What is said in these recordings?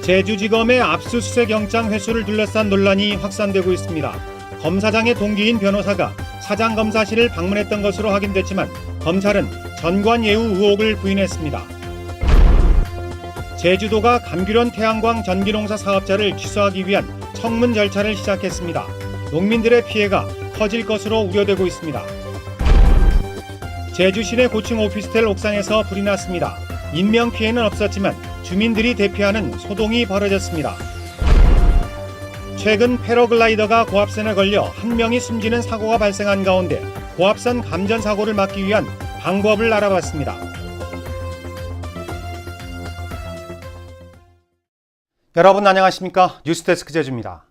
제주지검의 압수수색 영장 회수를 둘러싼 논란이 확산되고 있습니다. 검사장의 동기인 변호사가 사장검사실을 방문했던 것으로 확인됐지만 검찰은 전관예우 의혹을 부인했습니다. 제주도가 감귤원 태양광 전기농사 사업자를 취소하기 위한 청문 절차를 시작했습니다. 농민들의 피해가 커질 것으로 우려되고 있습니다. 제주 시내 고층 오피스텔 옥상에서 불이 났습니다. 인명피해는 없었지만 주민들이 대피하는 소동이 벌어졌습니다. 최근 패러글라이더가 고압선에 걸려 한 명이 숨지는 사고가 발생한 가운데 고압선 감전 사고를 막기 위한 방법을 알아봤습니다. 여러분 안녕하십니까? 뉴스데스크 제주입니다.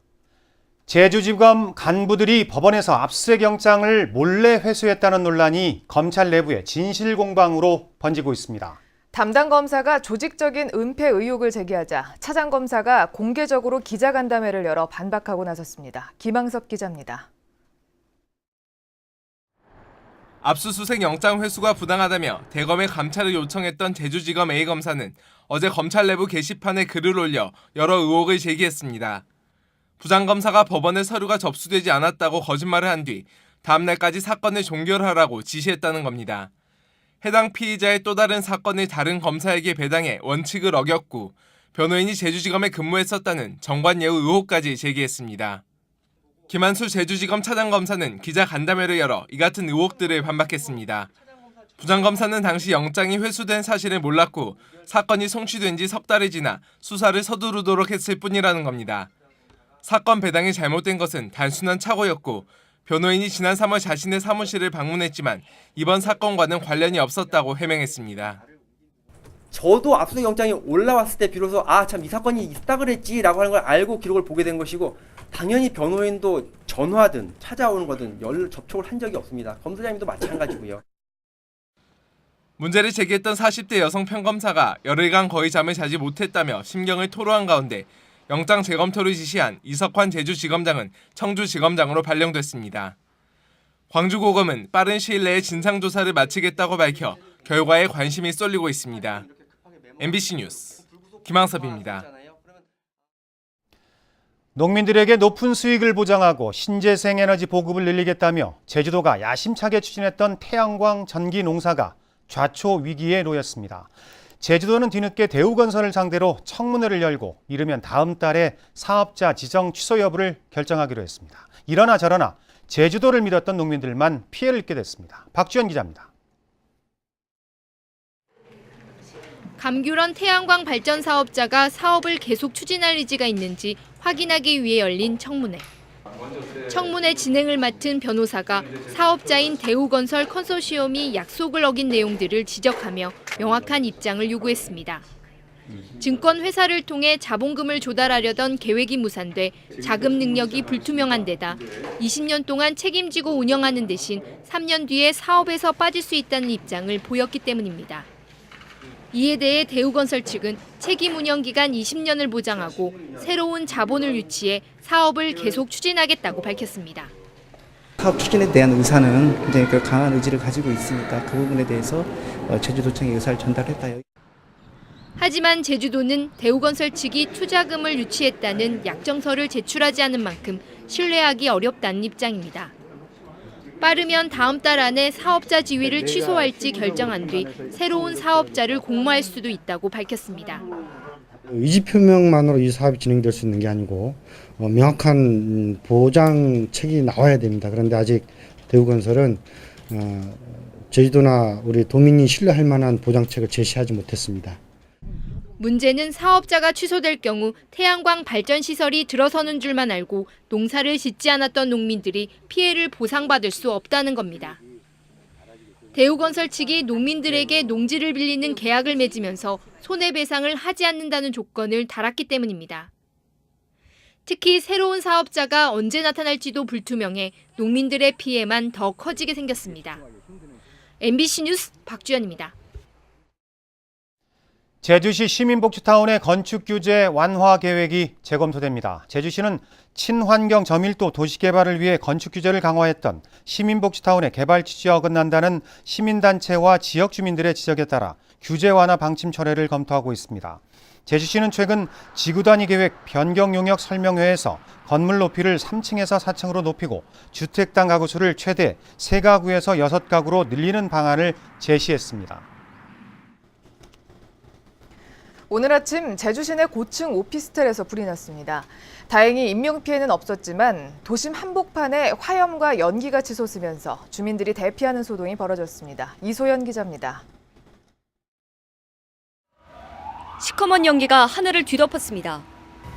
제주지검 간부들이 법원에서 압수수색 영장을 몰래 회수했다는 논란이 검찰 내부의 진실공방으로 번지고 있습니다. 담당 검사가 조직적인 은폐 의혹을 제기하자 차장 검사가 공개적으로 기자간담회를 열어 반박하고 나섰습니다. 김항섭 기자입니다. 압수수색 영장 회수가 부당하다며 대검에 감찰을 요청했던 제주지검 A검사는 어제 검찰 내부 게시판에 글을 올려 여러 의혹을 제기했습니다. 부장검사가 법원에 서류가 접수되지 않았다고 거짓말을 한 뒤 다음 날까지 사건을 종결하라고 지시했다는 겁니다. 해당 피의자의 또 다른 사건을 다른 검사에게 배당해 원칙을 어겼고 변호인이 제주지검에 근무했었다는 정관예우 의혹까지 제기했습니다. 김한수 제주지검 차장검사는 기자간담회를 열어 이 같은 의혹들을 반박했습니다. 부장검사는 당시 영장이 회수된 사실을 몰랐고 사건이 송치된 지 석 달이 지나 수사를 서두르도록 했을 뿐이라는 겁니다. 사건 배당이 잘못된 것은 단순한 착오였고 변호인이 지난 3월 자신의 사무실을 방문했지만 이번 사건과는 관련이 없었다고 해명했습니다. 저도 압수수색 영장이 올라왔을 때 비로소 참 이 사건이 있다 그랬지라고 하는 걸 알고 기록을 보게 된 것이고 당연히 변호인도 전화든 찾아오는 거든 접촉을 한 적이 없습니다. 검사장님도 마찬가지고요. 문제를 제기했던 40대 여성 평검사가 열흘간 거의 잠을 자지 못했다며 심경을 토로한 가운데 영장 재검토를 지시한 이석환 제주지검장은 청주지검장으로 발령됐습니다. 광주고검은 빠른 시일 내에 진상조사를 마치겠다고 밝혀 결과에 관심이 쏠리고 있습니다. MBC 뉴스 김항섭입니다. 농민들에게 높은 수익을 보장하고 신재생 에너지 보급을 늘리겠다며 제주도가 야심차게 추진했던 태양광 전기 농사가 좌초 위기에 놓였습니다. 제주도는 뒤늦게 대우건설을 상대로 청문회를 열고 이르면 다음 달에 사업자 지정 취소 여부를 결정하기로 했습니다. 이러나 저러나 제주도를 믿었던 농민들만 피해를 입게 됐습니다. 박주연 기자입니다. 감귤원 태양광 발전 사업자가 사업을 계속 추진할 의지가 있는지 확인하기 위해 열린 청문회. 청문회 진행을 맡은 변호사가 사업자인 대우건설 컨소시엄이 약속을 어긴 내용들을 지적하며 명확한 입장을 요구했습니다. 증권회사를 통해 자본금을 조달하려던 계획이 무산돼 자금 능력이 불투명한 데다 20년 동안 책임지고 운영하는 대신 3년 뒤에 사업에서 빠질 수 있다는 입장을 보였기 때문입니다. 이에 대해 대우건설 측은 책임 운영 기간 20년을 보장하고 새로운 자본을 유치해 사업을 계속 추진하겠다고 밝혔습니다. 사업 추진에 대한 의사는 이제 강한 의지를 가지고 있으니까 그 부분에 대해서 제주도청에 의사를 전달했다. 하지만 제주도는 대우건설 측이 투자금을 유치했다는 약정서를 제출하지 않은 만큼 신뢰하기 어렵다는 입장입니다. 빠르면 다음 달 안에 사업자 지위를 취소할지 결정한 뒤 새로운 사업자를 공모할 수도 있다고 밝혔습니다. 의지 표명만으로 이 사업이 진행될 수 있는 게 아니고 명확한 보장책이 나와야 됩니다. 그런데 아직 대우건설은 제주도나 우리 도민이 신뢰할 만한 보장책을 제시하지 못했습니다. 문제는 사업자가 취소될 경우 태양광 발전 시설이 들어서는 줄만 알고 농사를 짓지 않았던 농민들이 피해를 보상받을 수 없다는 겁니다. 대우건설 측이 농민들에게 농지를 빌리는 계약을 맺으면서 손해배상을 하지 않는다는 조건을 달았기 때문입니다. 특히 새로운 사업자가 언제 나타날지도 불투명해 농민들의 피해만 더 커지게 생겼습니다. MBC 뉴스 박주연입니다. 제주시 시민복지타운의 건축규제 완화 계획이 재검토됩니다. 제주시는 친환경 저밀도 도시개발을 위해 건축규제를 강화했던 시민복지타운의 개발 취지와 어긋난다는 시민단체와 지역 주민들의 지적에 따라 규제 완화 방침 철회를 검토하고 있습니다. 제주시는 최근 지구단위 계획 변경 용역 설명회에서 건물 높이를 3층에서 4층으로 높이고 주택당 가구 수를 최대 3가구에서 6가구로 늘리는 방안을 제시했습니다. 오늘 아침 제주 시내 고층 오피스텔에서 불이 났습니다. 다행히 인명피해는 없었지만 도심 한복판에 화염과 연기가 치솟으면서 주민들이 대피하는 소동이 벌어졌습니다. 이소연 기자입니다. 시커먼 연기가 하늘을 뒤덮었습니다.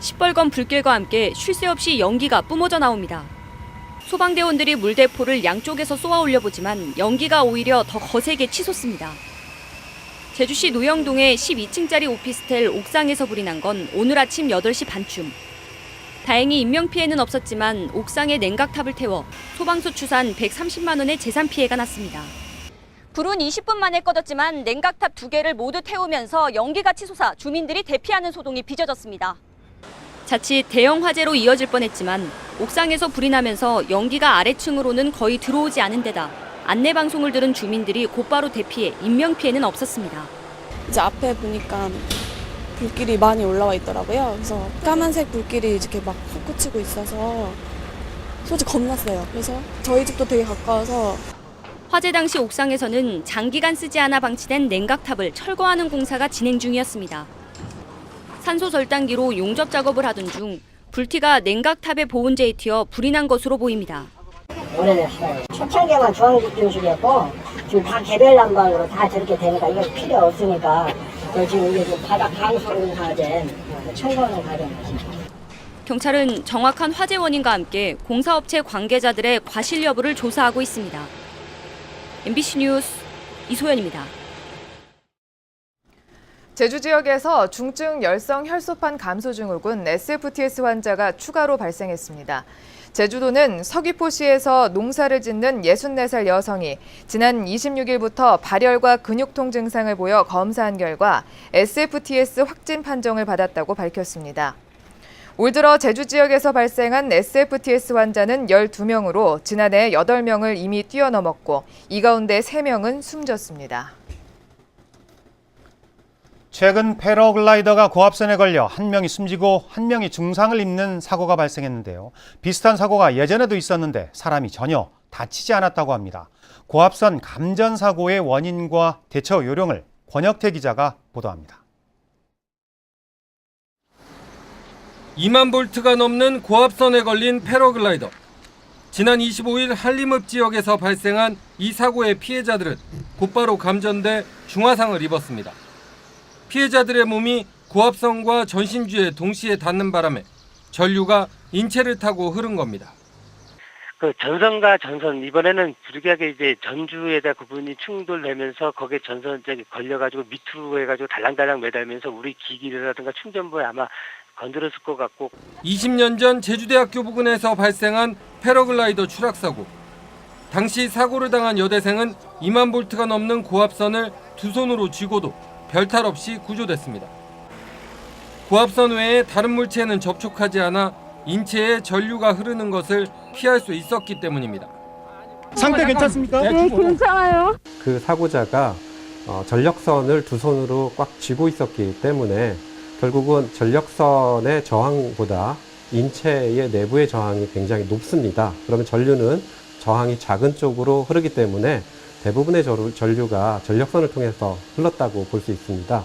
시뻘건 불길과 함께 쉴 새 없이 연기가 뿜어져 나옵니다. 소방대원들이 물대포를 양쪽에서 쏘아 올려보지만 연기가 오히려 더 거세게 치솟습니다. 제주시 노영동의 12층짜리 오피스텔 옥상에서 불이 난 건 오늘 아침 8시 반쯤. 다행히 인명피해는 없었지만 옥상에 냉각탑을 태워 소방서 추산 130만 원의 재산 피해가 났습니다. 불은 20분 만에 꺼졌지만 냉각탑 2개를 모두 태우면서 연기가 치솟아 주민들이 대피하는 소동이 빚어졌습니다. 자칫 대형 화재로 이어질 뻔했지만 옥상에서 불이 나면서 연기가 아래층으로는 거의 들어오지 않은 데다 안내방송을 들은 주민들이 곧바로 대피해 인명피해는 없었습니다. 이제 앞에 보니까 불길이 많이 올라와 있더라고요. 그래서 까만색 불길이 이렇게 막 솟구치고 있어서 솔직히 겁났어요. 그래서 저희 집도 되게 가까워서 화재 당시 옥상에서는 장기간 쓰지 않아 방치된 냉각탑을 철거하는 공사가 진행 중이었습니다. 산소 절단기로 용접 작업을 하던 중 불티가 냉각탑의 보온재에 튀어 불이 난 것으로 보입니다. 오래됐어요. 초창기만 중앙집중식이었고 지금 다 개별 난방으로 다 저렇게 되니까 이거 필요 없으니까 지금 이게 좀 바닥 강수를 가된 청소는 가된 것입니다. 경찰은 정확한 화재 원인과 함께 공사업체 관계자들의 과실 여부를 조사하고 있습니다. MBC 뉴스 이소연입니다. 제주 지역에서 중증 열성 혈소판 감소 증후군 SFTS 환자가 추가로 발생했습니다. 제주도는 서귀포시에서 농사를 짓는 64살 여성이 지난 26일부터 발열과 근육통 증상을 보여 검사한 결과 SFTS 확진 판정을 받았다고 밝혔습니다. 올 들어 제주 지역에서 발생한 SFTS 환자는 12명으로 지난해 8명을 이미 뛰어넘었고 이 가운데 3명은 숨졌습니다. 최근 패러글라이더가 고압선에 걸려 한 명이 숨지고 한 명이 중상을 입는 사고가 발생했는데요. 비슷한 사고가 예전에도 있었는데 사람이 전혀 다치지 않았다고 합니다. 고압선 감전 사고의 원인과 대처 요령을 권혁태 기자가 보도합니다. 2만 볼트가 넘는 고압선에 걸린 패러글라이더. 지난 25일 한림읍 지역에서 발생한 이 사고의 피해자들은 곧바로 감전돼 중화상을 입었습니다. 피해자들의 몸이 고압선과 전신주에 동시에 닿는 바람에 전류가 인체를 타고 흐른 겁니다. 그 전선과 전선, 이번에는 부득이하게 이제 전주에다 부분이 충돌되면서 거기에 전선장이 걸려가지고 밑으로 해가지고 달랑달랑 매달면서 우리 기기라든가 충전부에 아마 건드렸을 것 같고. 20년 전 제주대학교 부근에서 발생한 패러글라이더 추락사고. 당시 사고를 당한 여대생은 2만 볼트가 넘는 고압선을 두 손으로 쥐고도 별탈 없이 구조됐습니다. 고압선 외에 다른 물체는 접촉하지 않아 인체에 전류가 흐르는 것을 피할 수 있었기 때문입니다. 상태 괜찮습니까? 네, 괜찮아요. 그 사고자가 전력선을 두 손으로 꽉 쥐고 있었기 때문에 결국은 전력선의 저항보다 인체의 내부의 저항이 굉장히 높습니다. 그러면 전류는 저항이 작은 쪽으로 흐르기 때문에 대부분의 전류가 전력선을 통해서 흘렀다고 볼 수 있습니다.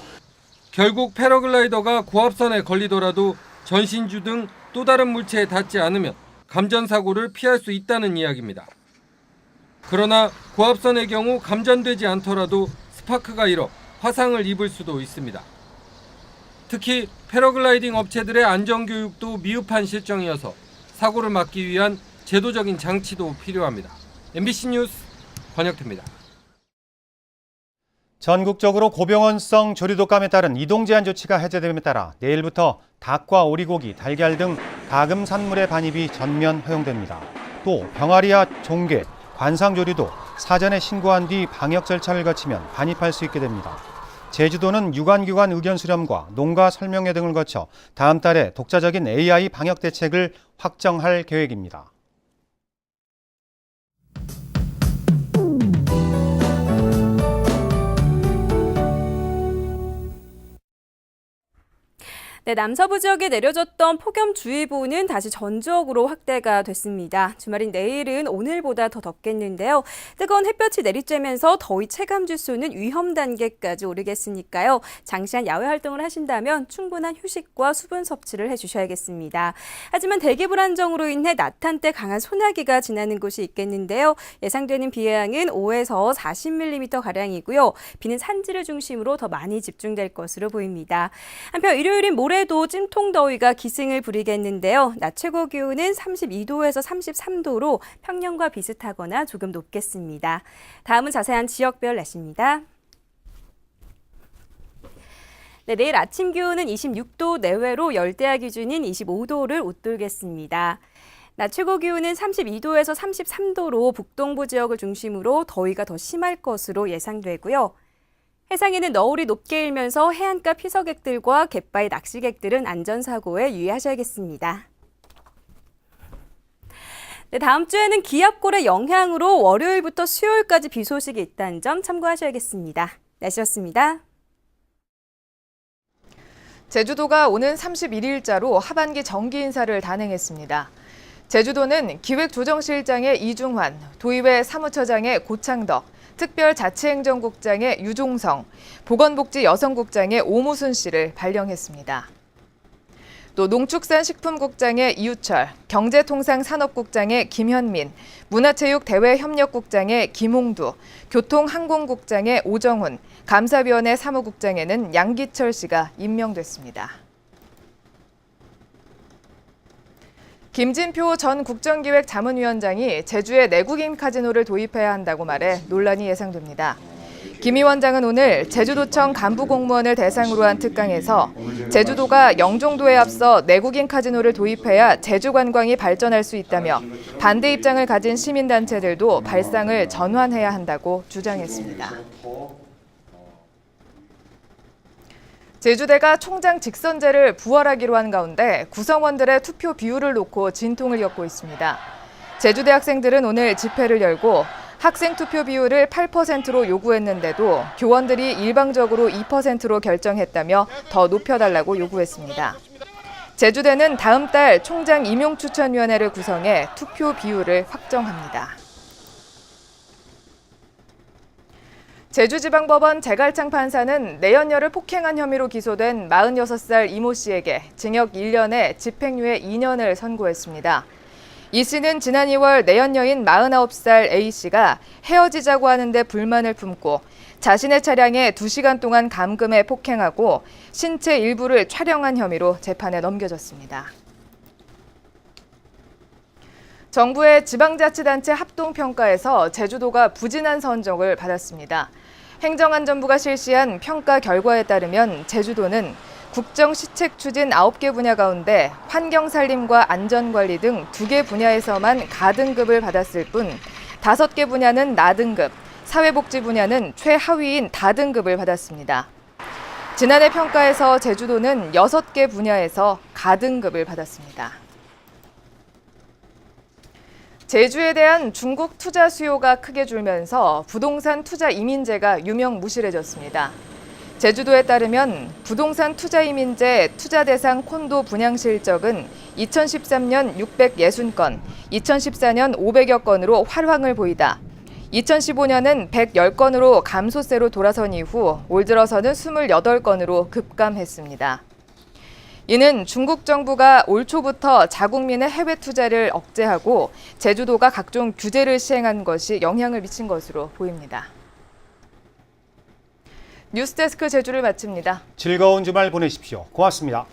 결국 패러글라이더가 고압선에 걸리더라도 전신주 등 또 다른 물체에 닿지 않으면 감전 사고를 피할 수 있다는 이야기입니다. 그러나 고압선의 경우 감전되지 않더라도 스파크가 일어 화상을 입을 수도 있습니다. 특히 패러글라이딩 업체들의 안전교육도 미흡한 실정이어서 사고를 막기 위한 제도적인 장치도 필요합니다. MBC 뉴스 권혁태입니다. 전국적으로 고병원성 조류독감에 따른 이동제한 조치가 해제됨에 따라 내일부터 닭과 오리고기, 달걀 등 가금 산물의 반입이 전면 허용됩니다. 또 병아리와 종개, 관상조류도 사전에 신고한 뒤 방역 절차를 거치면 반입할 수 있게 됩니다. 제주도는 유관기관 의견 수렴과 농가 설명회 등을 거쳐 다음 달에 독자적인 AI 방역 대책을 확정할 계획입니다. 네, 남서부 지역에 내려졌던 폭염주의보는 다시 전 지역으로 확대가 됐습니다. 주말인 내일은 오늘보다 더 덥겠는데요. 뜨거운 햇볕이 내리쬐면서 더위 체감지수는 위험 단계까지 오르겠으니까요. 장시한 야외 활동을 하신다면 충분한 휴식과 수분 섭취를 해주셔야겠습니다. 하지만 대기 불안정으로 인해 낮 한때 강한 소나기가 지나는 곳이 있겠는데요. 예상되는 비의 양은 5에서 40mm가량이고요. 비는 산지를 중심으로 더 많이 집중될 것으로 보입니다. 한편 일요일인 모레 도 찜통 더위가 기승을 부리겠는데요. 낮 최고 기온은 32도에서 33도로 평년과 비슷하거나 조금 높겠습니다. 다음은 자세한 지역별 날씨입니다. 네, 내일 아침 기온은 26도 내외로 열대야 기준인 25도를 웃돌겠습니다. 낮 최고 기온은 32도에서 33도로 북동부 지역을 중심으로 더위가 더 심할 것으로 예상되고요. 해상에는 너울이 높게 일면서 해안가 피서객들과 갯바위 낚시객들은 안전사고에 유의하셔야겠습니다. 네, 다음 주에는 기압골의 영향으로 월요일부터 수요일까지 비 소식이 있다는 점 참고하셔야겠습니다. 날씨였습니다. 제주도가 오는 31일자로 하반기 정기 인사를 단행했습니다. 제주도는 기획조정실장의 이중환, 도의회 사무처장의 고창덕, 특별자치행정국장의 유종성, 보건복지 여성국장의 오무순 씨를 발령했습니다. 또 농축산식품국장의 이유철, 경제통상산업국장의 김현민, 문화체육대외협력국장의 김홍두, 교통항공국장의 오정훈, 감사위원회 사무국장에는 양기철 씨가 임명됐습니다. 김진표 전 국정기획자문위원장이 제주에 내국인 카지노를 도입해야 한다고 말해 논란이 예상됩니다. 김 위원장은 오늘 제주도청 간부 공무원을 대상으로 한 특강에서 제주도가 영종도에 앞서 내국인 카지노를 도입해야 제주 관광이 발전할 수 있다며 반대 입장을 가진 시민단체들도 발상을 전환해야 한다고 주장했습니다. 제주대가 총장 직선제를 부활하기로 한 가운데 구성원들의 투표 비율을 놓고 진통을 겪고 있습니다. 제주대 학생들은 오늘 집회를 열고 학생 투표 비율을 8%로 요구했는데도 교원들이 일방적으로 2%로 결정했다며 더 높여달라고 요구했습니다. 제주대는 다음 달 총장 임용추천위원회를 구성해 투표 비율을 확정합니다. 제주지방법원 제갈창 판사는 내연녀를 폭행한 혐의로 기소된 46살 이모 씨에게 징역 1년에 집행유예 2년을 선고했습니다. 이 씨는 지난 2월 내연녀인 49살 A 씨가 헤어지자고 하는데 불만을 품고 자신의 차량에 2시간 동안 감금해 폭행하고 신체 일부를 촬영한 혐의로 재판에 넘겨졌습니다. 정부의 지방자치단체 합동평가에서 제주도가 부진한 선정을 받았습니다. 행정안전부가 실시한 평가 결과에 따르면 제주도는 국정시책 추진 9개 분야 가운데 환경살림과 안전관리 등 2개 분야에서만 가등급을 받았을 뿐 5개 분야는 나등급, 사회복지 분야는 최하위인 다등급을 받았습니다. 지난해 평가에서 제주도는 6개 분야에서 가등급을 받았습니다. 제주에 대한 중국 투자 수요가 크게 줄면서 부동산 투자 이민제가 유명무실해졌습니다. 제주도에 따르면 부동산 투자 이민제 투자 대상 콘도 분양 실적은 2013년 660건, 2014년 500여 건으로 활황을 보이다. 2015년은 110건으로 감소세로 돌아선 이후 올 들어서는 28건으로 급감했습니다. 이는 중국 정부가 올 초부터 자국민의 해외 투자를 억제하고 제주도가 각종 규제를 시행한 것이 영향을 미친 것으로 보입니다. 뉴스데스크 제주를 마칩니다. 즐거운 주말 보내십시오. 고맙습니다.